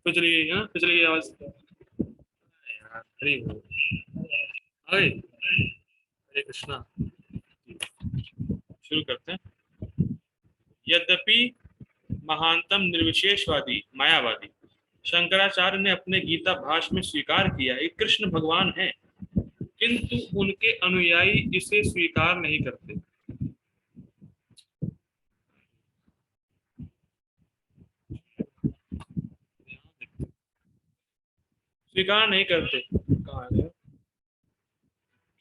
फिर चली गई है ना, फिर चली गई आवाज यार। हरी बोल। आ गई। हरे कृष्णा। शुरू करते हैं। यद्यपि महानतम निर्विशेषवादी मायावादी शंकराचार्य ने अपने गीता भाष्य में स्वीकार किया कि कृष्ण भगवान हैं, किंतु उनके अनुयायी इसे स्वीकार नहीं करते। स्वीकार नहीं करते कहा है?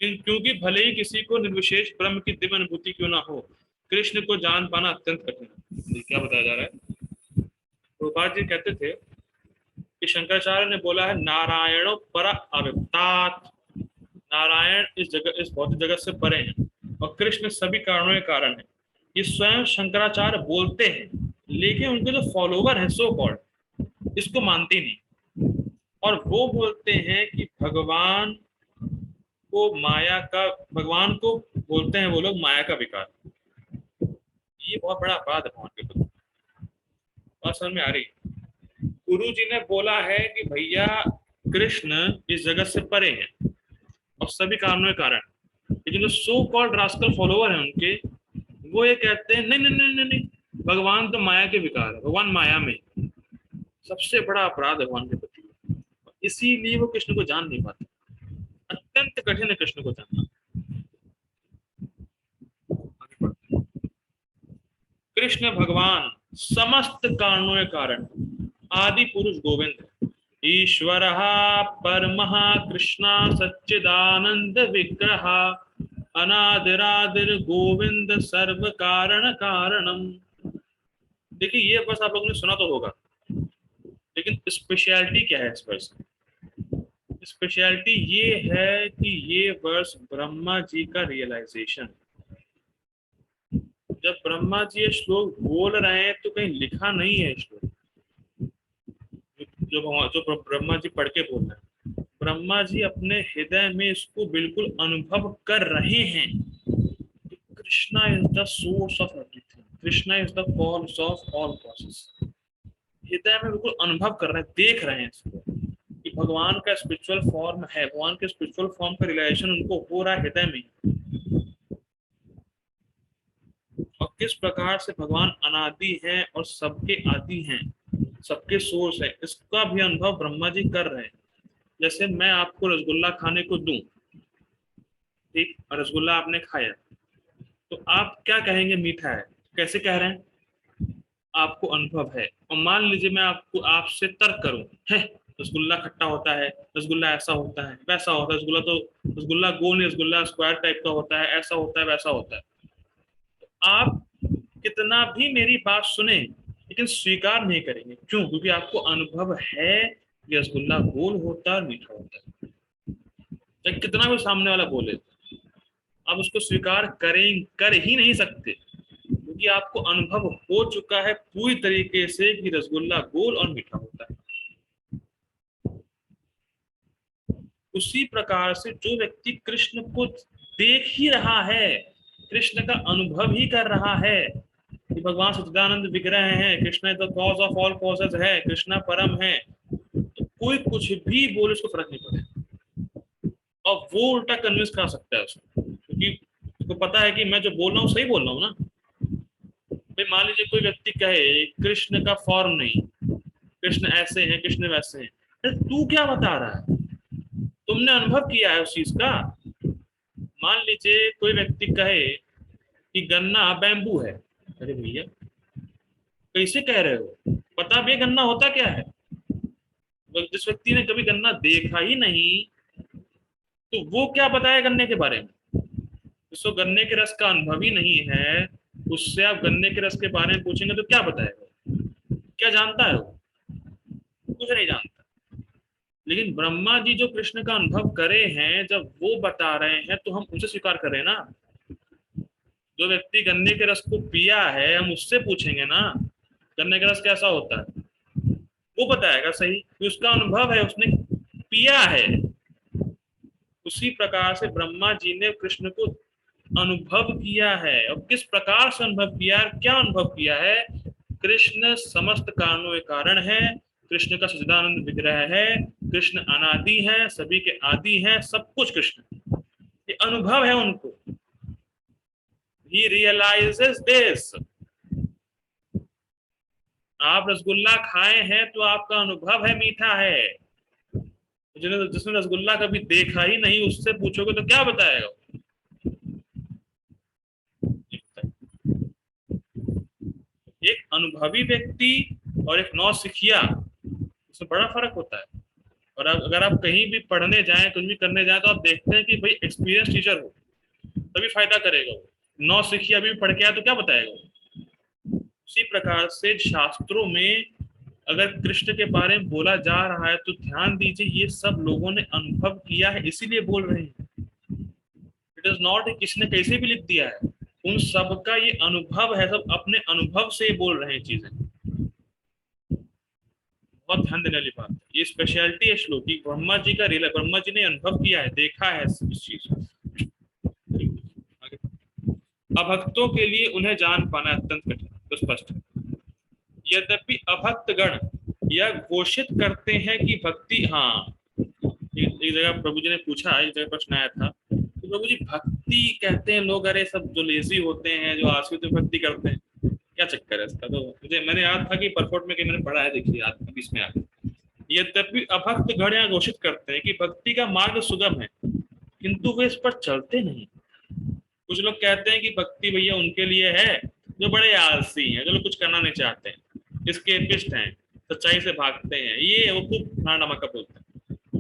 क्योंकि भले ही किसी को निर्विशेष ब्रह्म की दिव्य अनुभूति क्यों ना हो, कृष्ण को जान पाना अत्यंत कठिन है। ये क्या बताया जा रहा है? प्रभुपाद जी कहते थे कि शंकराचार्य ने बोला है नारायणो पर अविद्यात्। नारायण इस जगत, इस भौतिक जगत से परे हैं और कृष्ण सभी कारणों के कारण है। ये स्वयं शंकराचार्य बोलते हैं, लेकिन उनके जो फॉलोवर हैं सो कॉल्ड इसको मानते नहीं। और वो बोलते हैं कि भगवान को बोलते हैं वो लोग माया का विकार। ये बहुत बड़ा अपराध है भगवान के प्रति। बात समझ में आ रही? गुरु जी ने बोला है कि भैया कृष्ण इस जगत से परे हैं और सभी कारणों के कारण, लेकिन जो सो कॉल्ड रास्कल फॉलोवर हैं उनके, वो ये कहते हैं नहीं नहीं नहीं नहीं नहीं, भगवान तो माया के विकार है, भगवान माया में। सबसे बड़ा अपराध है भगवान के प्रति। इसीलिए वो कृष्ण को जान नहीं पाते। अत्यंत कठिन है कृष्ण को जानना। आगे बढ़ते हैं। कृष्ण भगवान समस्त कारणों के कारण आदि पुरुष गोविंद ईश्वर परमः कृष्ण सच्चिदानंद विग्रह अनादिरादिर गोविंद सर्व कारण कारणम। देखिए ये बस आप लोगों ने सुना तो होगा, लेकिन स्पेशलिटी क्या है इस वर्ष में? स्पेशलिटी ये है कि ये वर्ष ब्रह्मा जी का रियलाइजेशन। जब ब्रह्मा जी ये श्लोक बोल रहे हैं तो कहीं लिखा नहीं है श्लोक, जो ब्रह्मा जी पढ़ के बोल रहे हैं। ब्रह्मा जी अपने हृदय में इसको बिल्कुल अनुभव कर रहे हैं। Krishna is the source of everything, Krishna is the cause of all causes. हृदय में बिल्कुल अनुभव कर रहे हैं, देख रहे हैं इसको कि भगवान का स्पिरिचुअल फॉर्म है, भगवान के स्पिरिचुअल फॉर्म का रियलाइजेशन उनको हो रहा है हृदय में। और किस प्रकार से भगवान अनादि हैं और सबके आदि हैं, सबके सोर्स है, इसका भी अनुभव ब्रह्मा जी कर रहे हैं। जैसे मैं आपको रसगुल्ला खाने को दूं, ठीक, और रसगुल्ला आपने खाया, तो आप क्या कहेंगे? मीठा है। कैसे कह रहे हैं? आपको अनुभव है। और मान लीजिए मैं आपको आपसे तर्क करूं, है रसगुल्ला खट्टा होता है, रसगुल्ला ऐसा होता है, वैसा होता है, रसगुल्ला तो रसगुल्ला गोल नहीं, रसगुल्ला स्क्वायर टाइप का होता है, ऐसा होता है, वैसा होता है। आप कितना भी मेरी बात सुने लेकिन स्वीकार नहीं करेंगे। क्यों? क्योंकि आपको अनुभव है कि रसगुल्ला गोल होता है, मीठा होता है। चाहे कितना भी सामने वाला बोले, आप उसको स्वीकार कर ही नहीं सकते, क्योंकि आपको अनुभव हो चुका है पूरी तरीके से कि रसगुल्ला गोल और मीठा होता है। उसी प्रकार से जो व्यक्ति कृष्ण को देख ही रहा है, कृष्ण का अनुभव ही कर रहा है कि भगवान सच्चिदानंद विग्रह है, Krishna is the cause of all causes है, कृष्ण परम है, तो कोई कुछ भी बोले उसको फर्क नहीं पड़ेगा। और वो उल्टा कन्विंस करा सकता है उसको, क्योंकि उसको पता है कि मैं जो बोल रहा हूँ सही बोल रहा हूँ ना। भाई मान लीजिए कोई व्यक्ति कहे कृष्ण का फॉर्म नहीं, कृष्ण ऐसे हैं, कृष्ण वैसे हैं, अरे तू क्या बता रहा है? तुमने अनुभव किया है उस चीज का। मान लीजिए कोई व्यक्ति कहे कि गन्ना बैम्बू है, अरे भैया कैसे कह रहे हो? पता भी है गन्ना होता क्या है? जिस व्यक्ति ने कभी गन्ना देखा ही नहीं, तो वो क्या बताया गन्ने के बारे में? जिसको गन्ने के रस का अनुभव ही नहीं है, उससे आप गन्ने के रस के बारे में पूछेंगे तो क्या बताएगा? क्या जानता है वो? कुछ नहीं जानता। लेकिन ब्रह्मा जी जो कृष्ण का अनुभव करे हैं, जब वो बता रहे हैं तो हम उसे स्वीकार करें ना। जो व्यक्ति गन्ने के रस को पिया है, हम उससे पूछेंगे ना गन्ने का रस कैसा होता है, वो बताएगा सही कि उसका अनुभव है, उसने पिया है। उसी प्रकार से ब्रह्मा जी ने कृष्ण को अनुभव किया है। और किस प्रकार से अनुभव किया है, क्या अनुभव किया है? कृष्ण समस्त कारणों के कारण है, कृष्ण का सच्चिदानंद विग्रह है, कृष्ण अनादि है, सभी के आदि है, सब कुछ कृष्ण, ये अनुभव है उनको। He realizes this। आप रसगुल्ला खाए हैं तो आपका अनुभव है मीठा है, जिसने रसगुल्ला कभी देखा ही नहीं उससे पूछोगे तो क्या बताएगा? एक अनुभवी व्यक्ति और एक नौसिखिया, उसमें बड़ा फर्क होता है। और अगर आप कहीं भी पढ़ने जाएं, कुछ भी करने जाएं, तो आप देखते हैं कि भाई एक्सपीरियंस टीचर हो तभी फायदा करेगा वो, नौसिखिया भी पढ़ के आया तो क्या बताएगा वो। उसी प्रकार से शास्त्रों में अगर कृष्ण के बारे में बोला जा रहा है तो ध्यान दीजिए, ये सब लोगों ने अनुभव किया है इसीलिए बोल रहे हैं। इट इज नॉट किसी ने कैसे भी लिख दिया है, उन सब का ये अनुभव है, सब अपने अनुभव से बोल रहे हैं चीजें। बहुत ध्यान देने वाली बात है, ये स्पेशलिटी है श्लोक की, ब्रह्मा जी का रियल, ब्रह्मा जी ने अनुभव किया है, देखा है इस चीज को। अभक्तों के लिए उन्हें जान पाना अत्यंत कठिन, तो स्पष्ट है। यद्यपि अभक्त गण यह घोषित करते हैं कि भक्ति, हाँ एक जगह प्रभु जी ने पूछा, एक जगह प्रश्न आया था तो प्रभु जी भक्ति कहते हैं लोग, अरे सब जो लेजी होते हैं, जो आश्रित भक्ति करते हैं, क्या चक्कर है इसका? तो मुझे मैंने याद था कि परफॉर्ट में कि मैंने पढ़ा है, देखिए याद अभी इसमें आ गया। यद्यपि अभक्त गण यह घोषित करते हैं कि भक्ति का मार्ग सुगम है, किंतु वे इस पर चलते नहीं। कुछ लोग कहते हैं कि भक्ति भैया उनके लिए है जो बड़े आलसी हैं, जो लोग कुछ करना नहीं चाहते हैं, एस्केपिस्ट हैं, सच्चाई से भागते हैं, ये वो खूब नाटक बोलते हैं,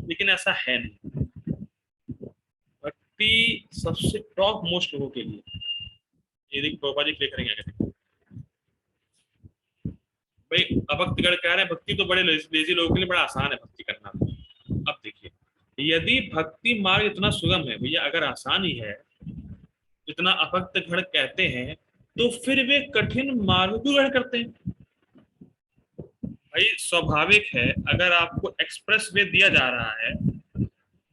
लेकिन ऐसा है नहीं। भक्ति सबसे टॉप मोस्ट लोगों के लिए, ये देखिए प्रोपा जी क्लिक करेंगे आगे। भाई अभक्तगण कह रहे हैं भक्ति तो बड़े लेजी लोगों के लिए बड़ा आसान है भक्ति करना। अब देखिए, यदि भक्ति मार्ग इतना सुगम है भैया, अगर आसान ही है जितना अभक्त गण कहते हैं, तो फिर वे कठिन मार्ग क्यों ग्रहण करते हैं? भाई स्वाभाविक है, अगर आपको एक्सप्रेस वे दिया जा रहा है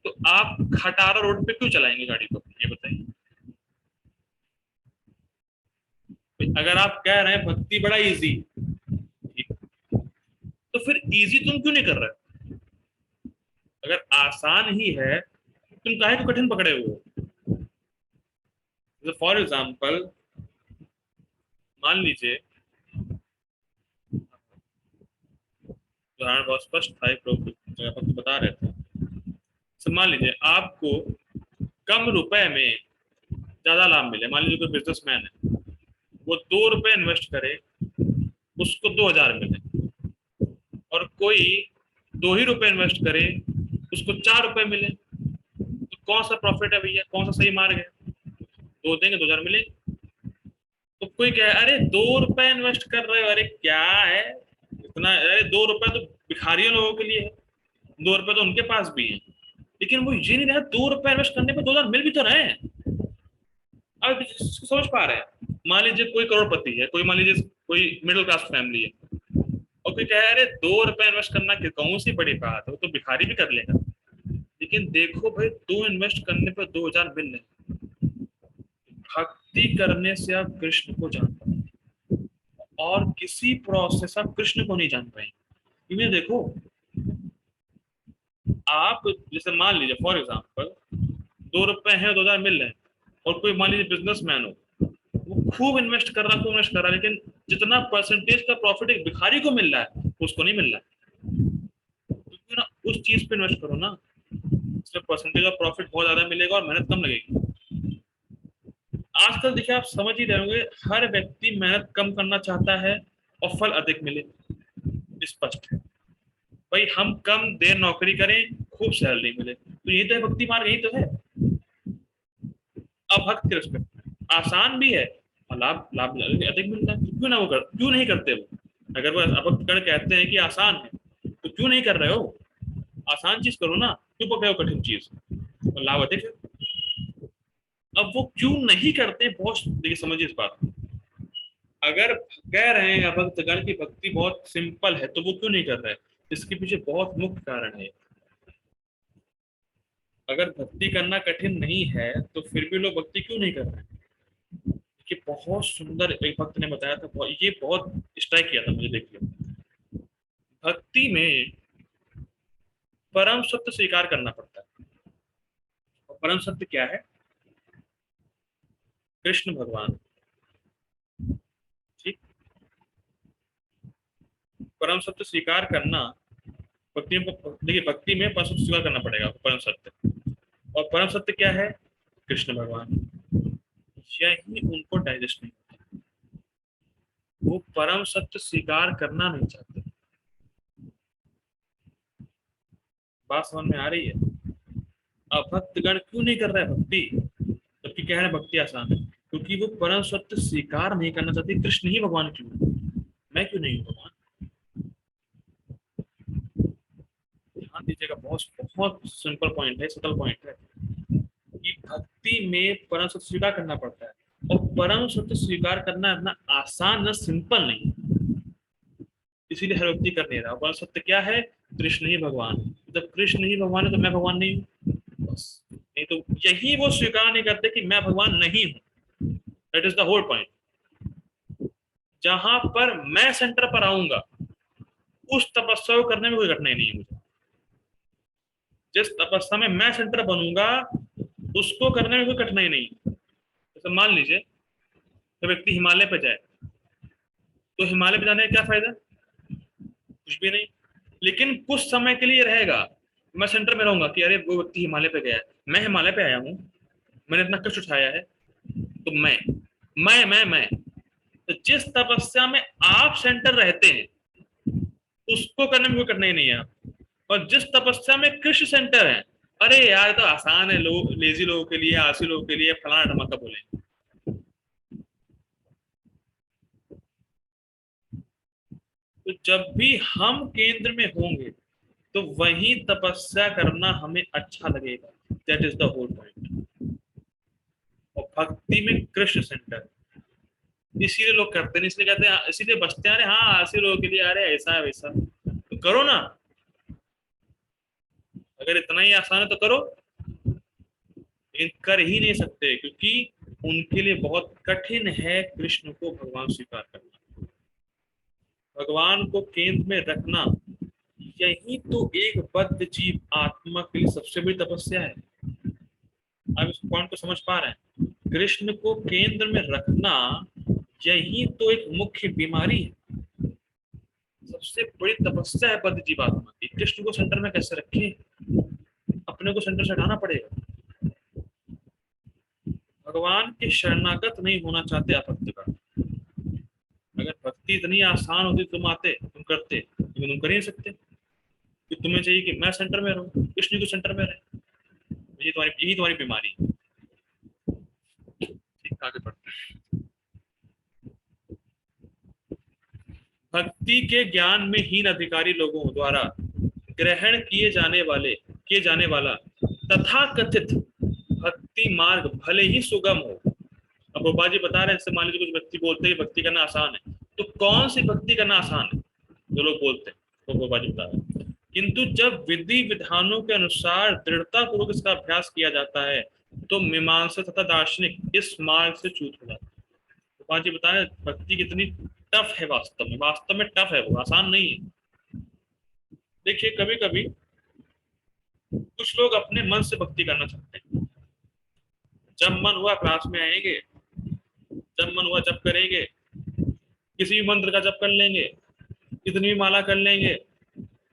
तो आप खटारा रोड पे क्यों चलाएंगे गाड़ी को, ये बताइए। अगर आप कह रहे हैं भक्ति बड़ा इजी, तो फिर इजी तुम क्यों नहीं कर रहे? अगर आसान ही है तुम काहे को कठिन पकड़े हुए हो? फॉर एग्जाम्पल मान लीजिए, उदाहरण बहुत स्पष्ट था, जगह पर बता रहे थे। तो मान लीजिए आपको कम रुपए में ज्यादा लाभ मिले, मान लीजिए कोई बिजनेसमैन है, वो 2 रुपए इन्वेस्ट करे उसको 2,000 मिले, और कोई 2 ही रुपए इन्वेस्ट करे उसको 4 रुपए मिले, तो कौन सा प्रॉफिट है भैया, कौन सा सही मार्ग है? 2 देंगे 2,000 मिलेंगे। तो कोई कहे अरे 2 रुपए इन्वेस्ट कर रहे हो, अरे क्या है इतना, अरे 2 रुपए तो भिखारियों लोगों के लिए है, 2 रुपए तो उनके पास भी है। लेकिन वो ये नहीं रहा, 2 रुपए इन्वेस्ट करने पर 2,000 मिल भी तो रहे हैं। अब समझ पा रहे हैं? मान लीजिए कोई करोड़पति है, कोई मान लीजिए कोई मिडिल क्लास फैमिली है, और कोई कहे अरे 2 रुपए इन्वेस्ट करना कौन सी बड़ी बात है, वो तो भिखारी भी कर लेगा। लेकिन देखो भाई, 2 इन्वेस्ट करने पर 2,000 मिल रहे। भक्ति करने से आप कृष्ण को जान पाएंगे, और किसी प्रोसेस आप कृष्ण को नहीं जान पाएंगे। इन्हें देखो, आप जैसे मान लीजिए फॉर एग्जाम्पल 2 रुपए हैं, 2,000 मिल रहे हैं, और कोई मान लीजिए बिजनेसमैन हो, वो खूब इन्वेस्ट कर रहा, खूब इन्वेस्ट कर रहा है, लेकिन जितना परसेंटेज का प्रॉफिट एक भिखारी को मिल रहा है उसको नहीं मिल रहा है। तो ना उस चीज पे इन्वेस्ट करो ना, इसमें परसेंटेज ऑफ प्रॉफिट बहुत ज्यादा मिलेगा और मेहनत कम लगेगी। आजकल देखिए, आप समझ ही रहे होंगे, हर व्यक्ति मेहनत कम करना चाहता है और फल अधिक मिले, स्पष्ट है। भाई हम कम देर नौकरी करें, खूब सैलरी मिले, तो यही तो है भक्ति मार्ग, यही तो है। अब भक्त के रिस्पेक्ट में आसान भी है और लाभ लाभ अधिक मिलता है, तो क्यों ना वो क्यों नहीं करते वो? अगर वो भक्त गण कहते हैं कि आसान है तो क्यों नहीं कर रहे हो? आसान चीज करो ना, क्यों पकड़े हो कठिन चीज, तो लाभ अधिक है। अब वो क्यों नहीं करते, बहुत देखिए समझिए इस बात को। अगर कह रहे हैं भक्तगण की भक्ति बहुत सिंपल है तो वो क्यों नहीं कर रहे? इसके पीछे बहुत मुख्य कारण है। अगर भक्ति करना कठिन नहीं है तो फिर भी लोग भक्ति क्यों नहीं कर रहे हैं? कि बहुत सुंदर एक भक्त ने बताया था, ये बहुत स्ट्राइक किया था मुझे, देखिए। भक्ति में परम सत्य स्वीकार करना पड़ता है। और परम सत्य क्या है? कृष्ण भगवान। ठीक। परम सत्य स्वीकार करना, भक्ति में, देखिए भक्ति में परम सत्य स्वीकार करना पड़ेगा, परम सत्य। और परम सत्य क्या है? कृष्ण भगवान। यही उनको डाइजेस्ट नहीं, वो परम सत्य स्वीकार करना नहीं चाहते। बात समझ में आ रही है? अब भक्तगण क्यों नहीं कर रहा है भक्ति, जबकि कह रहे हैं भक्ति आसान है? क्योंकि वो परम सत्य स्वीकार नहीं करना चाहते। कृष्ण ही भगवान क्यों है, मैं क्यों नहीं हूँ भगवान? ध्यान दीजिएगा, बहुत बहुत सिंपल पॉइंट है, सटल पॉइंट है कि भक्ति में परम सत्य स्वीकार करना पड़ता है। और परम सत्य स्वीकार करना इतना आसान न सिंपल नहीं, इसीलिए हर व्यक्ति कर नहीं रहा। परम सत्य क्या है? कृष्ण ही भगवान है। जब कृष्ण ही भगवान है तो मैं भगवान नहीं हूँ बस। नहीं तो यही वो स्वीकार नहीं करते कि मैं भगवान नहीं हूँ। That is the whole point. जहां पर मैं सेंटर पर आऊंगा उस तपस्या को करने में कोई कठिनाई नहीं है मुझे। जिस तपस्या में मैं सेंटर बनूंगा उसको करने में कोई कठिनाई नहीं है। जैसे मान लीजिए तो व्यक्ति हिमालय पर जाए, तो हिमालय पर जाने का क्या फायदा? कुछ भी नहीं। लेकिन कुछ समय के लिए रहेगा, मैं सेंटर में रहूंगा कि अरे वो व्यक्ति हिमालय पे गया है, मैं हिमालय पे आया हूँ, मैंने इतना कष्ट उठाया है, तो मैं तो जिस तपस्या में आप सेंटर रहते हैं उसको करने में कोई कठिनाई नहीं है। और जिस तपस्या में कृष्ण सेंटर है, अरे यार तो आसान है, लोग लेजी लोगों के लिए, आलसी लोगों के लिए, फलाना ढमाका बोले। तो जब भी हम केंद्र में होंगे तो वही तपस्या करना हमें अच्छा लगेगा। That is the whole point. और भक्ति में कृष्ण सेंटर, इसीलिए लोग करते नहीं, इसलिए कहते हैं, इसीलिए बचते हैं, अरे हाँ आलसी लोगों के लिए, अरे ऐसा है वैसा, तो करो ना। अगर इतना ही आसान है तो करो। लेकिन कर ही नहीं सकते क्योंकि उनके लिए बहुत कठिन है कृष्ण को भगवान स्वीकार करना, भगवान को केंद्र में रखना। यही तो एक बद्ध जीव आत्मा के लिए सबसे बड़ी तपस्या है। आप इस पॉइंट को समझ पा रहे हैं? कृष्ण को केंद्र में रखना यही तो एक मुख्य बीमारी है, सबसे बड़ी तपस्या है बद्ध जीव आत्मा की। कृष्ण को सेंटर में कैसे रखें? अपने को सेंटर से हटाना पड़ेगा। भगवान के शरणागत नहीं होना चाहते आप भक्तगण। अगर भक्ति इतनी आसान होती तुम आते, तुम करते, लेकिन तुम कर ही नहीं सकते कि तुम्हें चाहिए कि मैं सेंटर में रहूं, कृष्ण को सेंटर में रहे। यही तुम्हारी बीमारी है। ठीक, आगे बढ़ते हैं। भक्ति के ज्ञान में हीन अधिकारी लोगों द्वारा ग्रहण किए जाने वाला तथा कथित भक्ति मार्ग भले ही सुगम हो। अब गोपा जी बता रहे हैं, जैसे मान लीजिए कुछ व्यक्ति बोलते हैं भक्ति करना आसान है, तो कौन सी भक्ति करना आसान है जो लोग बोलते हैं, तो गोपा जी बता रहे हैं। किंतु जब विधि विधानों के अनुसार दृढ़ता पूर्वक इसका अभ्यास किया जाता है तो मीमांसा तथा दार्शनिक इस मार्ग से चूत हो जाता है। गोपा जी बता रहे हैं भक्ति कितनी टफ है, वास्तव में टफ है, वो आसान नहीं है। देखिए कभी कभी कुछ लोग अपने मन से भक्ति करना चाहते हैं, जब मन हुआ क्लास में आएंगे, जब मन हुआ जब करेंगे, किसी भी मंत्र का जप कर लेंगे, कितनी भी माला कर लेंगे,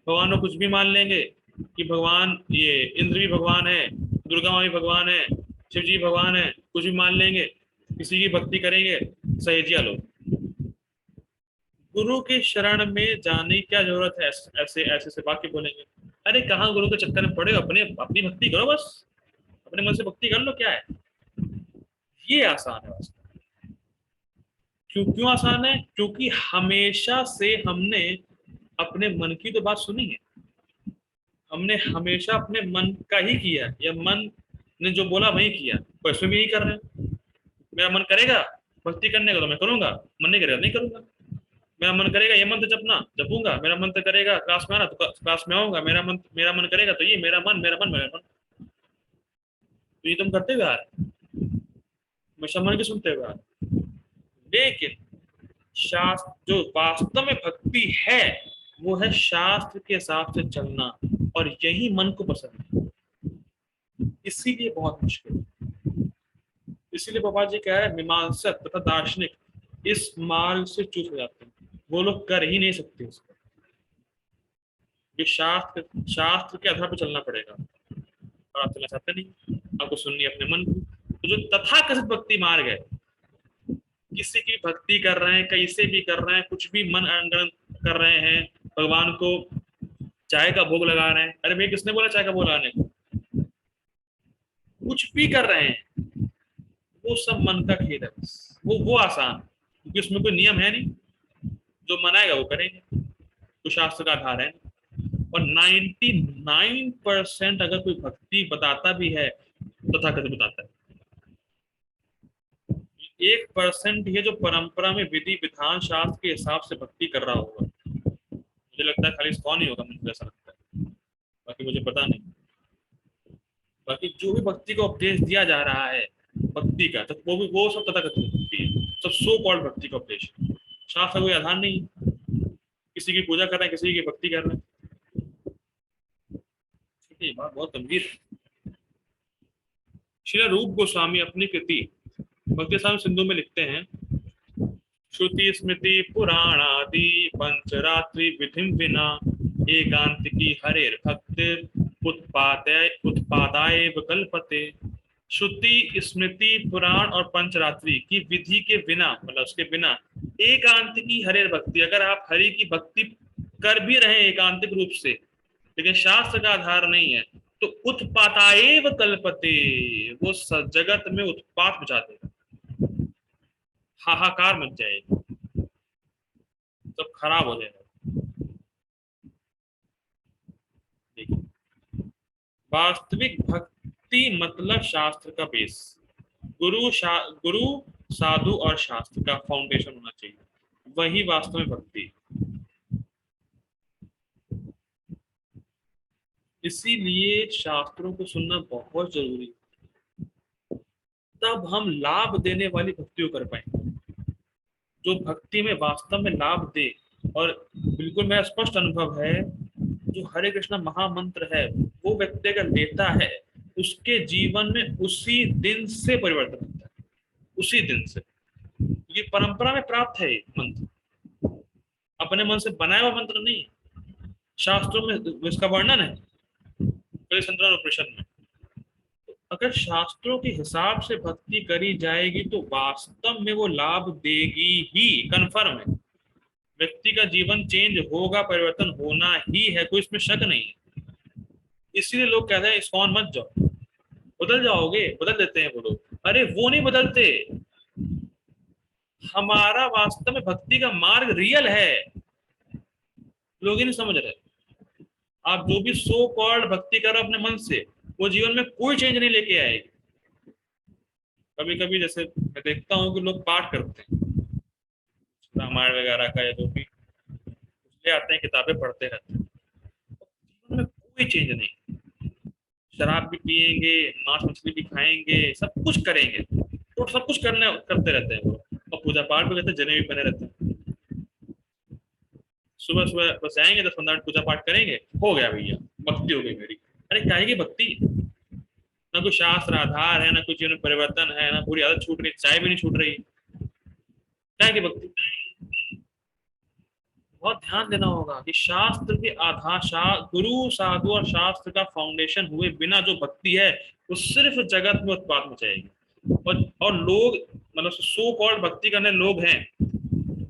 भगवान को कुछ भी मान लेंगे कि भगवान ये इंद्र भी भगवान है, दुर्गा माँ भी भगवान है, शिव जी भगवान है, कुछ भी मान लेंगे, किसी की भक्ति करेंगे। सहेजिया लोग, गुरु के शरण में जाने की क्या जरूरत है, ऐसे ऐसे से वाक्य बोलेंगे। अरे कहाँ गुरु के चक्कर में पड़े, अपने अपनी भक्ति करो बस, अपने मन से भक्ति कर लो, क्या है। ये आसान है बस। क्यों क्यों आसान है? क्योंकि हमेशा से हमने अपने मन की तो बात सुनी है, हमने हमेशा अपने मन का ही किया, या मन ने जो बोला वही किया, तो इसमें भी यही कर रहे हैं। मेरा मन करेगा भक्ति करने का तो मैं करूंगा, मन नहीं करेगा नहीं करूंगा। मेरा मन करेगा ये मंत्र जपना, जपूंगा। मेरा मन तो करेगा क्लास में आना तो क्लास में आऊंगा। मेरा मन करेगा तो ये मेरा मन। तो ये तुम करते हुए आ रहे, हमेशा मन की सुनते हुए आ रहे। लेकिन शास्त्र जो वास्तव में भक्ति है वो है शास्त्र के हिसाब से चलना, और यही मन को पसंद है, इसीलिए बहुत मुश्किल है। इसीलिए बाबा जी कह रहे हैं मीमांसक तथा दार्शनिक इस मार्ग से चूक हो जाते हैं, वो लोग कर ही नहीं सकते इसको। ये शास्त्र शास्त्र के आधार पर चलना पड़ेगा, और आप चलना चाहते नहीं, आपको सुननी है अपने मन की। तो जो तथाकथित भक्ति मार्ग है, किसी की भक्ति कर रहे हैं, कैसे भी कर रहे हैं, कुछ भी मन अंगन कर रहे हैं, भगवान को चाय का भोग लगा रहे हैं, अरे भाई किसने बोला चाय का भोग लगाने को, कुछ भी कर रहे हैं, वो सब मन का खेल है बस। वो आसान, क्योंकि उसमें कोई नियम है नहीं, जो मनाएगा वो करेंगे, तो शास्त्र का आधार है। और 99% अगर कोई भक्ति बताता भी है तथाकथित बताता है, 1% ही है जो परंपरा में विधि विधान शास्त्र के हिसाब से भक्ति कर रहा होगा। मुझे लगता है खाली इस्कॉन ही होगा, मुझे ऐसा लगता है, बाकी मुझे पता नहीं। बाकी जो भी भक्ति का उपदेश दिया जा रहा है भक्ति का, तो वो सब तथाकथित भक्ति है, सब सो कॉल्ड भक्ति का उपदेश है। शास्त्र का कोई आधार नहीं, किसी की पूजा कर रहे हैं, किसी की भक्ति कर रहे हैं। ठीक है, ये बात बहुत गंभीर है। श्री रूप गोस्वामी अपनी कृति भक्ति साम सिंधु में लिखते हैं, श्रुति स्मृति पुराणादि पंचरात्रि विधिम विना एकांतिकी हरेर भक्ति उत्पादाय कल्पते। श्रुति स्मृति पुराण और पंचरात्रि की विधि के बिना, मतलब उसके बिना एकांतिकी हरेर भक्ति, अगर आप हरि की भक्ति कर भी रहे हैं एकांतिक रूप से, लेकिन शास्त्र का आधार नहीं है, तो उत्पाताएव कल्पते, वो जगत में उत्पात मचा देगा, हाहाकार मच जाएगा, सब खराब हो जाएगा। देखिए, वास्तविक भक्ति मतलब शास्त्र का बेस, गुरु साधु और शास्त्र का फाउंडेशन होना चाहिए, वही वास्तव में भक्ति। इसीलिए शास्त्रों को सुनना बहुत जरूरी है, तब हम लाभ देने वाली भक्ति को कर पाएंगे, जो भक्ति में वास्तव में लाभ दे। और बिल्कुल मेरा स्पष्ट अनुभव है, जो हरे कृष्ण महामंत्र है वो व्यक्ति अगर लेता है, उसके जीवन में उसी दिन से परिवर्तन होता है, उसी दिन से, क्योंकि परंपरा में प्राप्त है ये मंत्र, अपने मन से बनाया हुआ मंत्र नहीं, शास्त्रों में इसका वर्णन है उपनिषद में। अगर शास्त्रों के हिसाब से भक्ति करी जाएगी तो वास्तव में वो लाभ देगी ही, कन्फर्म है, व्यक्ति का जीवन चेंज होगा, परिवर्तन होना ही है, कोई इसमें शक नहीं है। इसीलिए लोग कहते हैं इस्कॉन मत जाओ, बदल जाओगे, बदल देते हैं वो लोग, अरे वो नहीं बदलते, हमारा वास्तव में भक्ति का मार्ग रियल है, लोग ही नहीं समझ रहे। आप जो भी सो कॉल्ड भक्ति करो अपने मन से, वो जीवन में कोई चेंज नहीं लेके आएगी। कभी कभी जैसे मैं देखता हूँ कि लोग पाठ करते हैं रामायण वगैरह का, या जो भी ले आते हैं, किताबें पढ़ते रहते हैं, जीवन में कोई चेंज नहीं, शराब भी पिएंगे, मांस मछली भी खाएंगे, सब कुछ करेंगे, तो सब कुछ करते रहते हैं वो, और पूजा पाठ भी करते हैं, जने भी बने रहते हैं, सुबह सुबह बस जाएंगे, 10-15 मिनट पूजा पाठ करेंगे, हो गया भैया भक्ति हो गई मेरी। अरे क्या है भक्ति, ना कोई शास्त्र आधार है, ना कोई जीवन परिवर्तन है, ना पूरी आदत छूट रही, चाय भी नहीं छूट रही, क्या है भक्ति। बहुत ध्यान देना होगा कि शास्त्र के आधार, गुरु साधु और शास्त्र का फाउंडेशन हुए बिना जो भक्ति है वो सिर्फ जगत में उत्पाद मचाएगी। और लोग, मतलब सो कॉल्ड भक्ति करने लोग हैं,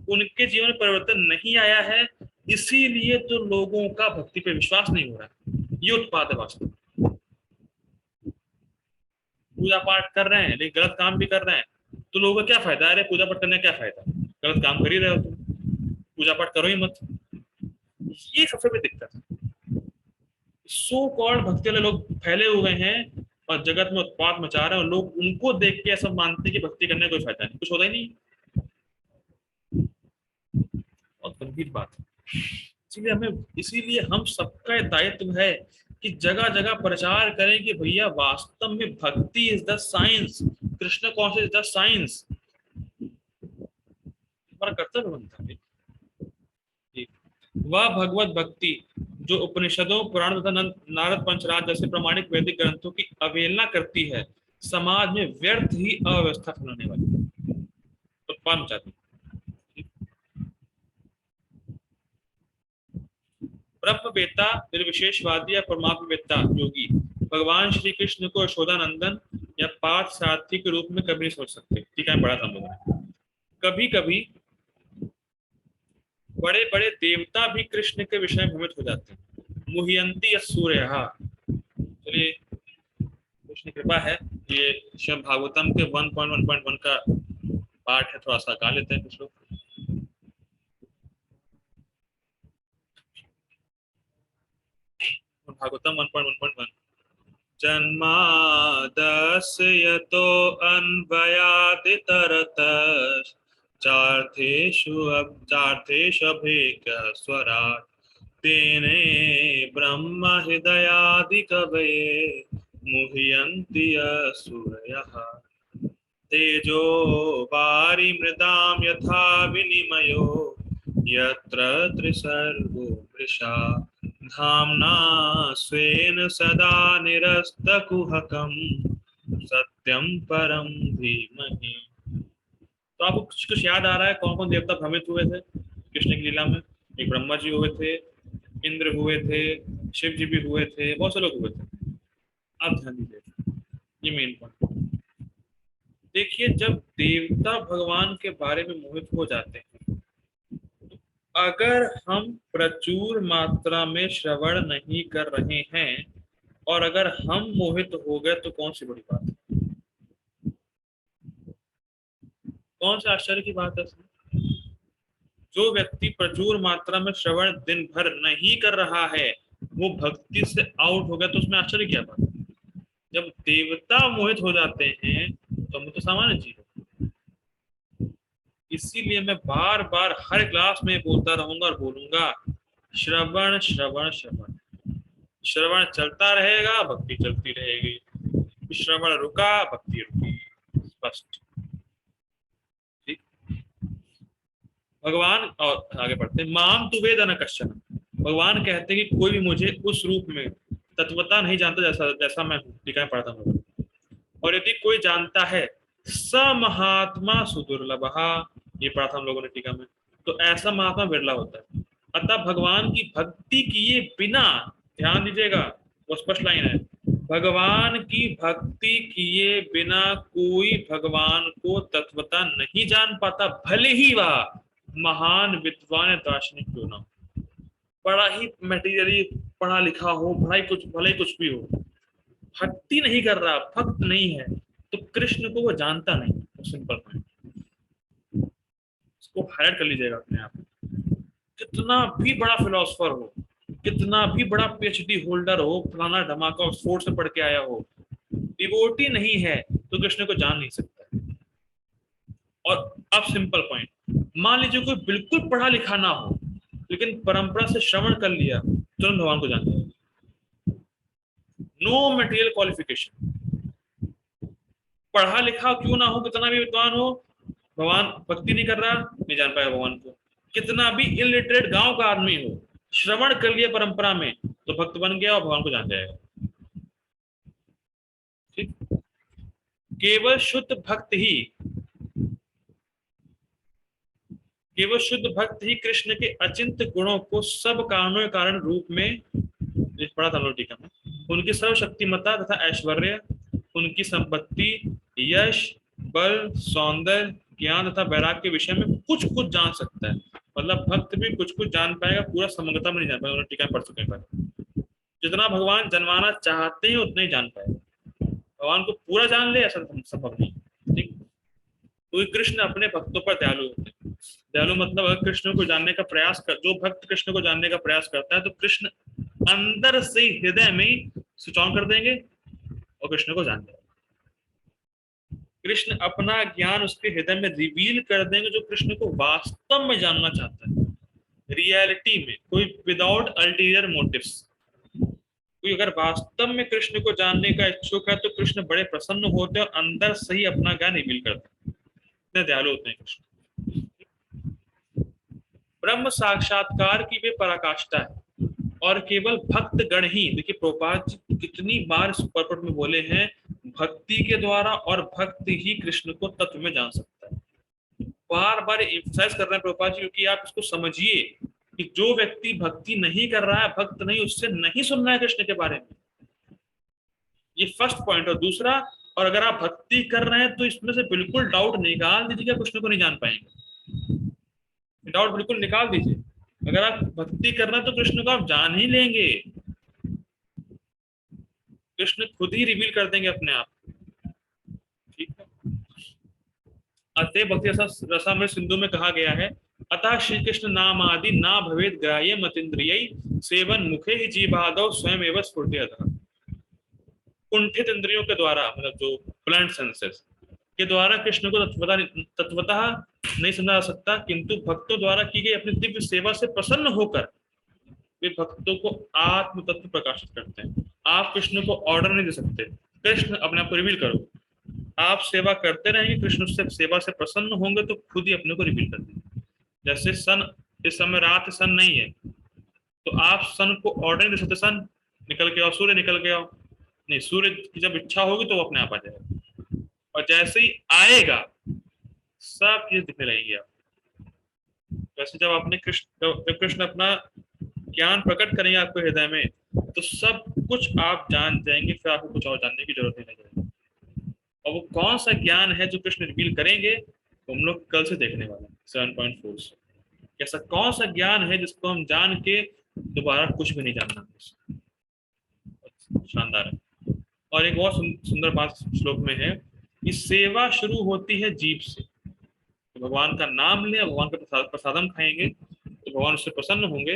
उनके जीवन में परिवर्तन नहीं आया है, इसीलिए तो लोगों का भक्ति पे विश्वास नहीं हो रहा है, ये उत्पाद है वास्तव। पूजा पाठ कर रहे हैं लेकिन गलत काम भी कर रहे हैं, तो लोगों का क्या फायदा, अरे पूजा पाठ करने का क्या फायदा, गलत काम कर ही रहे हो तुम, पूजा पाठ करो ही मत। ये सबसे बड़ी दिक्कत है, सो कॉल्ड भक्ति वाले लोग फैले हुए हैं और जगत में उत्पाद मचा रहे हैं, और लोग उनको देख के ऐसा मानते हैं कि भक्ति करने का कोई फायदा नहीं, कुछ होता ही नहीं। बहुत गंभीर बात है। इसीलिए हम सबका दायित्व है कि जगह जगह प्रचार करें कि भैया वास्तव में भक्ति is the science, Krishna conscious is the science, हमारा कर्तव्य बनता है। वह भगवत भक्ति जो उपनिषदों, पुराण तथा नारद पंचराज जैसे प्रमाणिक वैदिक ग्रंथों की अवहेलना करती है, समाज में व्यर्थ ही अव्यवस्था फैलाने वाली, उत्पन्न चाहती। ब्रह्मवेत्ता, निर्विशेषवादी या परमात्मवेत्ता योगी भगवान श्री कृष्ण को यशोदानंदन या पार्थ सारथी के रूप में कभी नहीं सोच सकते। ठीक है, पढ़ा था हम लोगों ने। कभी कभी बड़े बड़े देवता भी कृष्ण के विषय में भ्रमित हो जाते हैं। मुह्यंती सूर्य। चलिए, कृष्ण कृपा है, ये श्रीमद् भागवतम के 1.1.1 का पाठ है, थोड़ा सा गा लेते हैं कुछ लोग। भागवतम 1.1.1। जन्मादस्य तो अन्वयादितरतः चार्थेषु अभेक्यस्वराट् तेने ब्रह्म हृदयादि कवये मुह्यन्ति सूरयः तेजो वारि मृदां यथा विनिमयो यत्र त्रिसर्गो मृषा धाम्ना स्वेन सदा निरस्तकुहकं सत्यं परं धीमहि। तो आपको कुछ कुछ याद आ रहा है कौन कौन देवता भ्रमित हुए थे कृष्ण की लीला में? एक ब्रह्मा जी हुए थे, इंद्र हुए थे, शिव जी भी हुए थे, बहुत से लोग हुए थे। आप ध्यान दीजिए, ये मेन पॉइंट। देखिए, जब देवता भगवान के बारे में मोहित हो जाते हैं, अगर हम प्रचुर मात्रा में श्रवण नहीं कर रहे हैं और अगर हम मोहित हो गए तो कौन सी बड़ी बात है? कौन सा आश्चर्य की बात है इसमें? जो व्यक्ति प्रचुर मात्रा में श्रवण दिन भर नहीं कर रहा है, वो भक्ति से आउट हो गया, तो उसमें आश्चर्य क्या बात है? जब देवता मोहित हो जाते हैं तो हम तो सामान्य जीव है। इसीलिए मैं बार बार हर क्लास में बोलता रहूंगा और बोलूंगा, श्रवण श्रवण श्रवण। श्रवण चलता रहेगा, भक्ति चलती रहेगी। श्रवण रुका, भक्ति रुकी। स्पष्ट। ठीक। भगवान, और आगे बढ़ते हैं, माम तु वेद न कश्चन। भगवान कहते हैं कि कोई भी मुझे उस रूप में तत्वता नहीं जानता जैसा जैसा मैं हूँ। टीका में पढ़ता हूँ। और यदि कोई जानता है, स महात्मा सुदुर्लभ, ये पढ़ा था हम लोगों ने टीका में। तो ऐसा महात्मा बिरला होता है। अतः भगवान की भक्ति किए बिना, ध्यान दीजिएगा, वो स्पष्ट लाइन है, भगवान की भक्ति किए बिना कोई भगवान को तत्वता नहीं जान पाता, भले ही वह महान विद्वान दार्शनिक क्यों ना हो। बड़ा ही मटेरियली पढ़ा लिखा हो, भले ही कुछ भी हो, भक्ति नहीं कर रहा, भक्त नहीं है, तो कृष्ण को वो जानता नहीं। सिंपल पॉइंट, इसको हाईलाइट कर लीजिएगा अपने आप। कितना भी बड़ा फिलोसफर हो, कितना भी बड़ा पीएचडी होल्डर हो, फलाना धमाका ऑक्सफोर्ड से पढ़ के आया हो, डिवोटी नहीं है तो कृष्ण को जान नहीं सकता। और अब सिंपल पॉइंट, मान लीजिए कोई बिल्कुल पढ़ा लिखा ना हो लेकिन परंपरा से श्रवण कर लिया, तुरंत भगवान को जान जाएगा। नो मटेरियल क्वालिफिकेशन, पढ़ा लिखा क्यों ना हो, कितना भी विद्वान हो, भगवान भक्ति नहीं कर रहा, नहीं जान पाएगा भगवान को। कितना भी इलिटरेट गांव का आदमी हो, श्रवण कर लिया परंपरा में, तो भक्त बन गया और भगवान को जान जाएगा। ठीक। केवल शुद्ध भक्त ही कृष्ण के अचिंत गुणों को सब कारणों के कारण रूप में, पढ़ा था टीका में, उनकी सर्वशक्तिमता तथा ऐश्वर्य, उनकी संपत्ति, यश, बल, सौंदर्य, ज्ञान तथा वैराग्य के विषय में कुछ कुछ जान सकता है। मतलब भक्त भी कुछ कुछ जान पाएगा, पूरा समग्रता में नहीं जान पाएगा। टीका पढ़ चुके हैं। जितना भगवान जानवाना चाहते हैं उतना ही जान पाएगा। भगवान को पूरा जान ले ऐसा संभव नहीं। ठीक। क्योंकि कृष्ण अपने भक्तों पर दयालु होते हैं। दयालु मतलब अगर कृष्ण को जानने का प्रयास कर, जो भक्त कृष्ण को जानने का प्रयास करता है, तो कृष्ण अंदर से हृदय में स्विच ऑन कर देंगे और कृष्ण को जान देंगे। कृष्ण अपना ज्ञान उसके हृदय में रिवील कर देंगे, जो कृष्ण को वास्तव में जानना चाहता है, रियलिटी में, कोई विदाउट अल्टीरियर मोटिव्स। कोई अगर वास्तव में कृष्ण को जानने का इच्छुक है तो कृष्ण बड़े प्रसन्न होते हैं और अंदर से ही अपना ज्ञान रिवील करते हैं। इतने दयालु होते हैं कृष्ण। ब्रह्म साक्षात्कार की वे पराकाष्ठा है और केवल भक्त गण ही, देखिए प्रभुपाद जी कितनी बार इस पर्पट में बोले हैं, भक्ति के द्वारा और भक्त ही कृष्ण को तत्व में जान सकता है। बार बार एम्फसाइज कर रहे हैं प्रभुपाद जी, क्योंकि आप इसको समझिए कि जो व्यक्ति भक्ति नहीं कर रहा है, भक्त नहीं, उससे नहीं सुनना है कृष्ण के बारे में। ये फर्स्ट पॉइंट। और दूसरा, और अगर आप भक्ति कर रहे हैं तो इसमें से बिल्कुल डाउट निकाल दीजिए, कृष्ण को नहीं जान पाएंगे। डाउट बिल्कुल निकाल दीजिए। अगर आप भक्ति कर रहे हैं तो कृष्ण को आप जान ही लेंगे, कृष्ण खुद ही रिवील कर देंगे अपने आप। ठीक है। अतः भक्ति रसामृत सिंधु में कहा गया है, अतः श्री कृष्ण नाम आदि ना भवेद ग्राह्य मतीन्द्रिय सेवन मुखे ही जीवादौ स्वयं एवं स्फुर्ति। कुंठित इंद्रियों के द्वारा, मतलब जो प्लांट सेंसेस के द्वारा कृष्ण को तत्वतः नहीं समझा जा सकता, किंतु भक्तों द्वारा की गई अपनी दिव्य सेवा से प्रसन्न होकर वे भक्तों को आत्म तत्व प्रकाशित करते हैं। आप कृष्ण को ऑर्डर नहीं दे सकते, कृष्ण अपने आप को रिवील करो। आप सेवा करते रहेंगे, कृष्ण उससे सेवा से प्रसन्न होंगे तो खुद ही अपने को रिवील कर देंगे। जैसे सन, इस समय रात सन नहीं है तो आप सन को ऑर्डर नहीं दे सकते, सन निकल के आओ, सूर्य निकल के आओ, नहीं, सूर्य की जब इच्छा होगी तो वो अपने आप आ जाएगा। और जैसे ही आएगा सब चीज दिखने लगेगी आप। वैसे जब आपने कृष्ण अपना ज्ञान प्रकट करेंगे आपको हृदय में, तो सब कुछ आप जान जाएंगे, फिर आपको कुछ और जानने की जरूरत नहीं लगेगी। और वो कौन सा ज्ञान है जो कृष्ण रिवील करेंगे, तो हम लोग कल से देखने वाले हैं 7.4 से। ऐसा कौन सा ज्ञान है जिसको हम जान के दोबारा कुछ भी नहीं जानना। शानदार है। और एक और सुंदर बात श्लोक में है कि सेवा शुरू होती है जीभ से। तो भगवान का नाम ले, भगवान का प्रसादम खाएंगे तो भगवान उससे प्रसन्न होंगे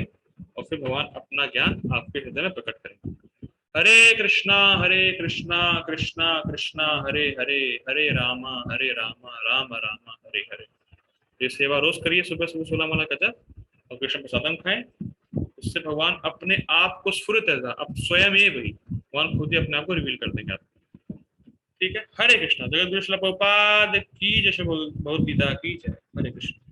और फिर भगवान अपना ज्ञान आपके हृदय में प्रकट करेंगे। हरे कृष्णा कृष्णा कृष्णा हरे हरे, हरे रामा राम राम हरे हरे। ये सेवा रोज करिए, सुबह सुबह 16 माला गजब और कृष्ण प्रसादम खाएं। उससे भगवान अपने आप को स्फुरित है, अब स्वयं ही वही भगवान खुद ही अपने आप को रिवील कर देंगे आपको। ठीक है। हरे कृष्णा। जगत गुरु श्रील प्रभुपाद की जय, भगवद गीता की जय। हरे कृष्ण।